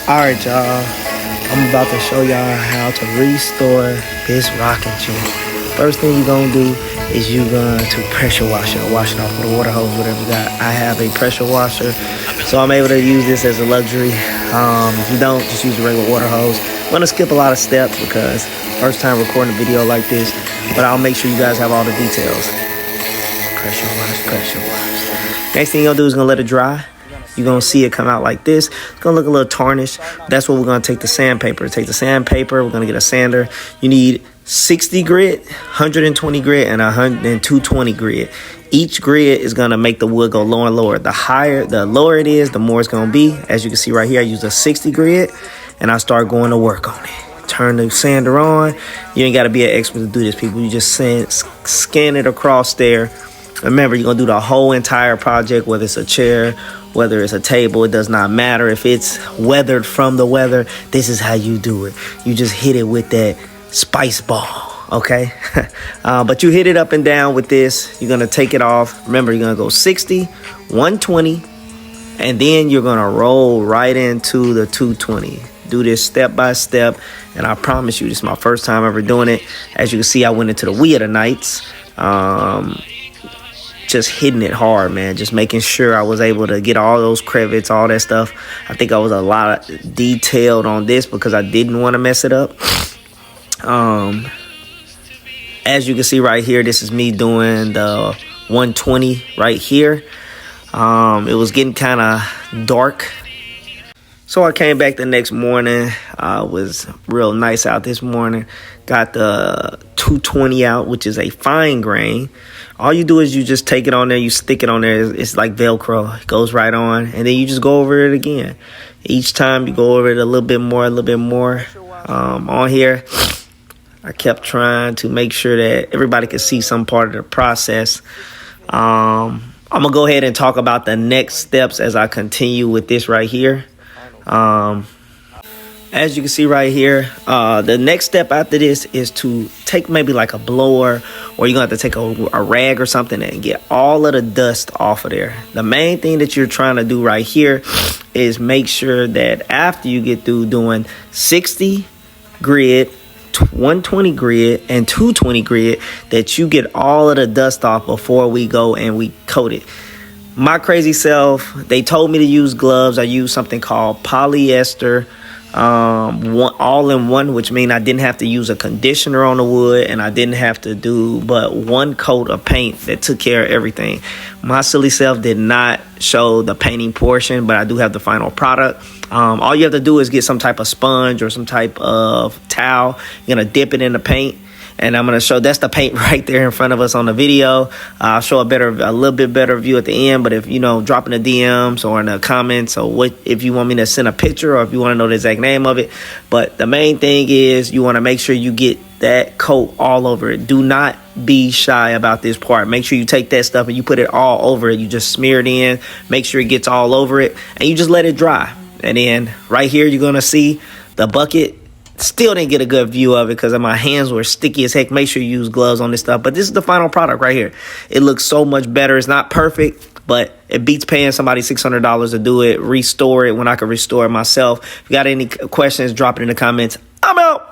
Alright, y'all. I'm about to show y'all how to restore this rocking chair. First thing you're gonna do is you're going to pressure wash it, or wash it off with a water hose, whatever you got. I have a pressure washer, so I'm able to use this as a luxury. If you don't, just use a regular water hose. I'm gonna skip a lot of steps because first time recording a video like this, but I'll make sure you guys have all the details. Pressure wash, pressure wash. Next thing you're gonna do is gonna let it dry. You're going to see it come out like this. It's going to look a little tarnished. That's what we're going to take the sandpaper. Take the sandpaper. We're going to get a sander. You need 60 grit, 120 grit, and 220 grit. Each grit is going to make the wood go lower and lower. The lower it is, the more it's going to be. As you can see right here, I use a 60 grit, and I start going to work on it. Turn the sander on. You ain't got to be an expert to do this, people. You just scan it across there. Remember, you're going to do the whole entire project, whether it's a chair, whether it's a table, it does not matter. If it's weathered from the weather, this is how you do it. You just hit it with that spice ball, okay? But you hit it up and down with this. You're going to take it off. Remember, you're going to go 60, 120, and then you're going to roll right into the 220. Do this step by step, and I promise you, this is my first time ever doing it. As you can see, I went into the wee of the nights. Just hitting it hard, man. Just making sure I was able to get all those crevets, all that stuff. I think I was a lot detailed on this because I didn't want to mess it up. As you can see right here, this is me doing the 120 right here. It was getting kind of dark. So I came back the next morning. It was real nice out this morning. Got the 220 out, which is a fine grain. All you do is you just take it on there, you stick it on there. It's like Velcro. It goes right on. And then you just go over it again. Each time you go over it a little bit more, on here. I kept trying to make sure that everybody could see some part of the process. I'm going to go ahead and talk about the next steps as I continue with this right here. As you can see right here, the next step after this is to take maybe like a blower, or you're gonna have to take a rag or something and get all of the dust off of there. The main thing that you're trying to do right here is make sure that after you get through doing 60 grit, 120 grit, and 220 grit, that you get all of the dust off before we go and we coat it. My crazy self, they told me to use gloves. I used something called polyester all-in-one, which means I didn't have to use a conditioner on the wood, and I didn't have to do but one coat of paint that took care of everything. My silly self did not show the painting portion, but I do have the final product. All you have to do is get some type of sponge or some type of towel. You're gonna dip it in the paint. And I'm going to show, that's the paint right there in front of us on the video. I'll show a little bit better view at the end. But if, drop in the DMs or in the comments, or if you want me to send a picture, or if you want to know the exact name of it. But the main thing is you want to make sure you get that coat all over it. Do not be shy about this part. Make sure you take that stuff and you put it all over it. You just smear it in, make sure it gets all over it, and you just let it dry. And then right here, you're going to see the bucket. Still didn't get a good view of it because my hands were sticky as heck. Make sure you use gloves on this stuff. But this is the final product right here. It looks so much better. It's not perfect, but it beats paying somebody $600 to do it, restore it when I can restore it myself. If you got any questions, drop it in the comments. I'm out.